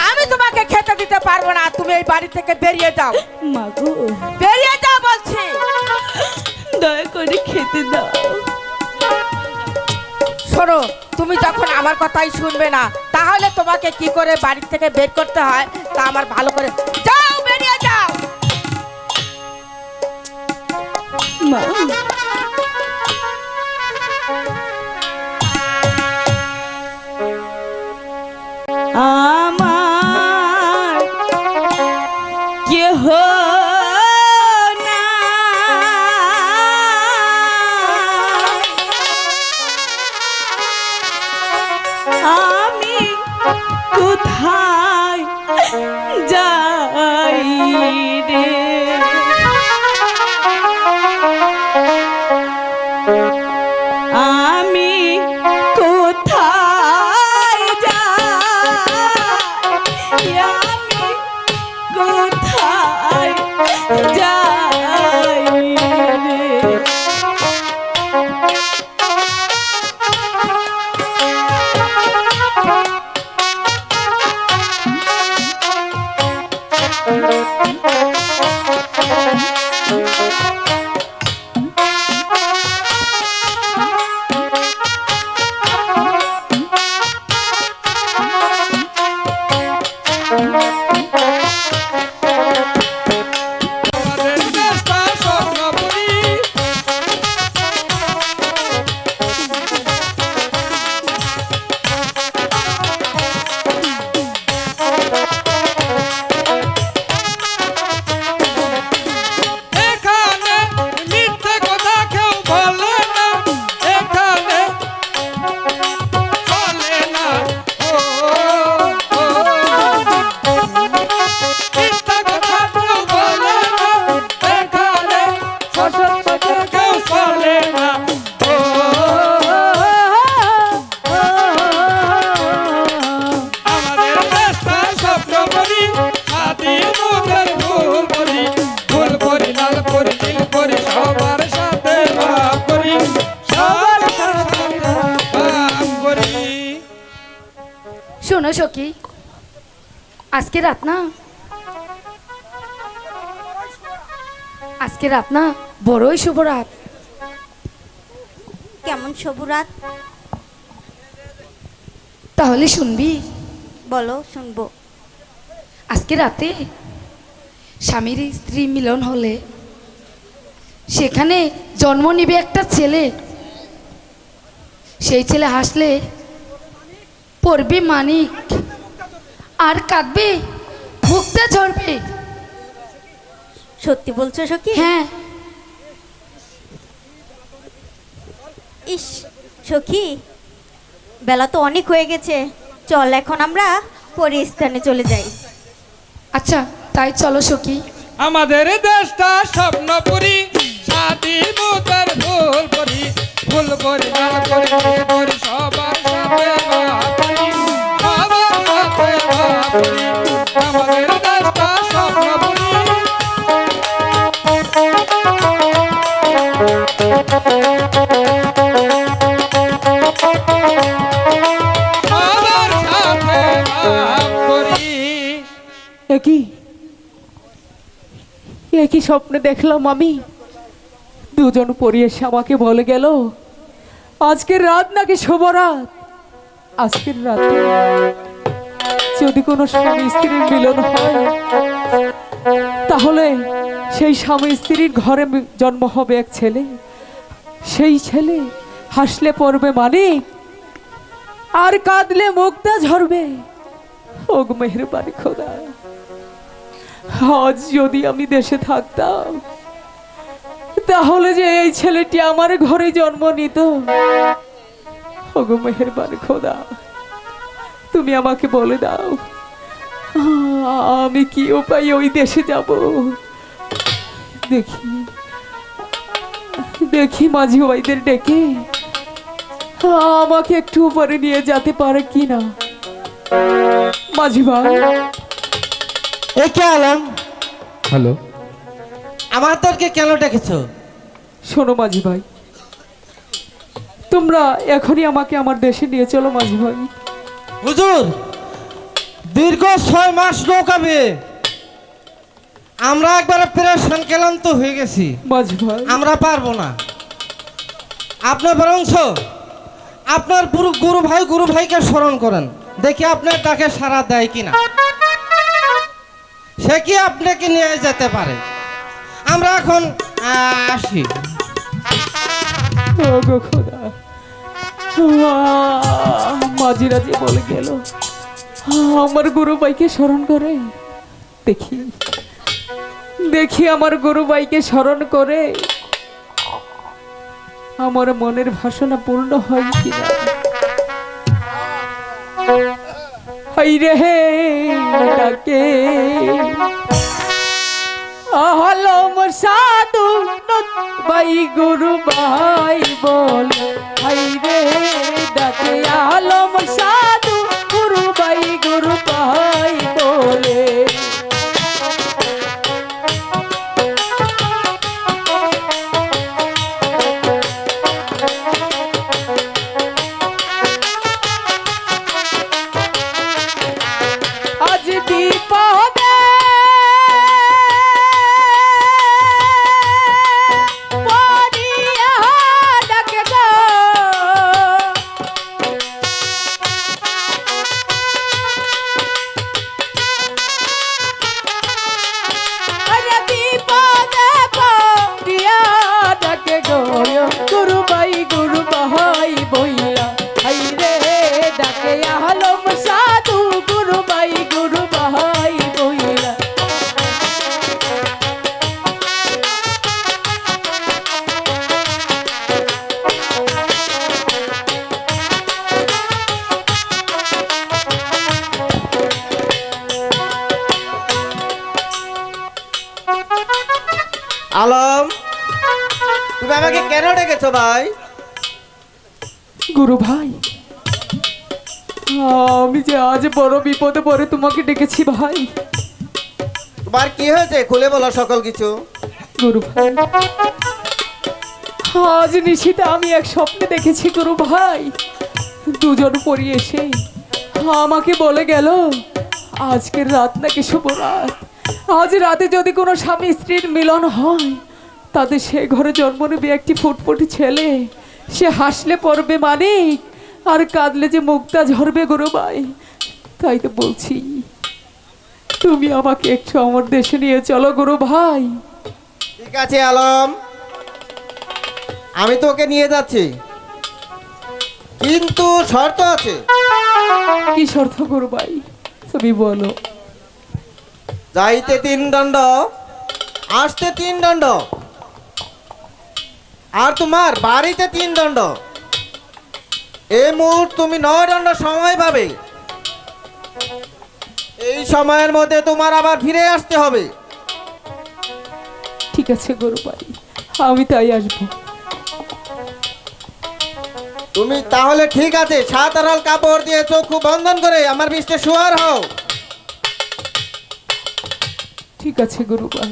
আমি তোমাকে খেতে দিতে পারবো না, তুমি এই বাড়ি থেকে বেরিয়ে যাও। মাগো বেরিয়ে যাও বলছি। দয়া করে খেতে দাও। শোনো, তুমি যখন আমার কথাই শুনবে না, তাহলে তোমাকে কি করে বাড়ি থেকে বের করতে হয় তা আমার ভালো করে। যাও, বেরিয়ে যাও। মা আমার কেহ না, আমি কোথায় যাই রে, আমি কোথায় যাই, আমি কোথায় যাই রে। শোনো সখী, আজকে রাত না বড়ই শুভ রাত। কেমন শুভ রাত? তাহলে শুনবি? বলো, শুনবো। আজকে রাতে স্বামীর স্ত্রী মিলন হলে সেখানে জন্ম নিবে একটা ছেলে। সেই ছেলে হাসলে পড়বে মানিক, আর কাঁদবে মুক্তা ঝরবে। সত্যি বলছো সখী? হ্যাঁ। ইস সখী, বেলা তো অনেক হয়ে গেছে, চল এখন আমরা পরিস্থানে চলে যাই। আচ্ছা তাই চলো সখী। আমাদের দেশটা স্বপ্নপুরী, স্বাধীনতার ফুল পরি, ফুল পরি লাল পরি নীল পরি, সবার সাথে বাপরি, সবার সাথে বাপরি। আমাদের দেশটা স্বপ্নপুরী, সবার সাথে বাপরি। একই স্বপ্নে দেখলাম আমি, দুজন পরি এসে আমাকে বলে গেল আজকের রাত নাকি শুভ রাত। আজকের রাতে যদি কোনো স্বামী স্ত্রীর মিলন হয়, তাহলে সেই স্বামী স্ত্রীর ঘরে জন্ম হবে এক ছেলে। সেই ছেলে হাসলে পড়বে মানিক, আর কাঁদলে মুক্তা ঝরবে। ওগো মেহেরবানি খোদা, আজ যদি আমি দেশে থাকতাম, তাহলে যে এই ছেলেটি আমার ঘরে জন্ম নিত। ওগো মেহেরবানি খোদা, তুমি আমাকে বলে দাও আমি কি উপায়ে ওই দেশে যাব। দেখি দেখি মাঝি ভাইদের ডেকে আমাকে একটু উপরে নিয়ে যেতে পারে কিনা। মাঝি ভাই, এ কে আলম? হ্যালো, আমাদেরকে কেন ডেকেছো? শোনো মাঝি ভাই, তোমরা এখনই আমাকে আমার দেশে নিয়ে চলো মাঝি ভাই। হুজুর, দীর্ঘ 6 মাস নৌকাবে আমরা একবারে প্রেশান ক্লান্ত হয়ে গেছি। মাঝি ভাই, আমরা পারবো না। আপনার বরংস আপনার গুরু ভাইকে স্মরণ করেন, দেখি আপনার ডাকে সাড়া দেয় কিনা, সে কি আপনাকে নিয়ে যেতে পারে। আমরা এখন আসি। ও গো খোদা, মাঝিরা যে বলে গেল আমার গুরু ভাইকে স্মরণ করে, দেখি দেখি আমার গুরু ভাইকে স্মরণ করে আমার মনের বাসনা পূর্ণ হয় কিনা। হাই রে ডাকে আলম সাধু ভাই গুরু ভাই বল, হাই রে ডাকে আলম সাধু গুরু ভাই বলে। আজ বিপদে পড়িয়া ডাকে গো, আরে বিপদে পড়িয়া ডাকে গো গুরু ভাই বইলা, হাই রে ডাকে আলম সাধু গুরু ভাই বইলা। আলম, তুমি আমাকে কেন ডেকেছো ভাই? গুরু ভাই, আমি যে আজ বড় বিপদে পড়ে তোমাকে ডেকেছি ভাই। তোমার কি হয়েছে খুলে বলো সকল কিছু। গুরু ভাই, আজ নিশিতে আমি এক স্বপ্নে দেখেছি গুরু ভাই, দুজন পরি এসে আমাকে বলে গেল আজকের রাত নাকি শুভ রাত, আজ রাতে যদি কোনো স্বামী স্ত্রীর মিলন হয় তাদের সে ঘরে জন্ম নেবে একটি ফুটফুটি ছেলে, সে হাসলে পড়বে মানিক আর কাঁদলে যে মুক্তা ঝরবে গুরু ভাই। তাই তো বলছি তুমি আমাকে একটু আমার দেশে নিয়ে চলো গুরু ভাই। ঠিক আছে আলম, আমি তোকে নিয়ে যাচ্ছি, কিন্তু শর্ত আছে। কি শর্ত গুরু ভাই, তুমি বলো। যাইতে 3 দণ্ড, আসতে 3 দণ্ড, আর তোমার বাড়িতে 3 দণ্ড। এই মুহূর্তে তুমি 9 দণ্ড সময় পাবে। এই সময়ের মধ্যে তোমার আবার ফিরে আসতে হবে। ঠিক আছে গুরু ভাই, আমি তাই আসবো। তুমি তাহলে ঠিক আছে, 7 আড়াল কাপড় দিয়ে চক্ষু বন্ধন করে আমার পৃষ্ঠে শোয়ার হও। ঠিক আছে গুরু ভাই।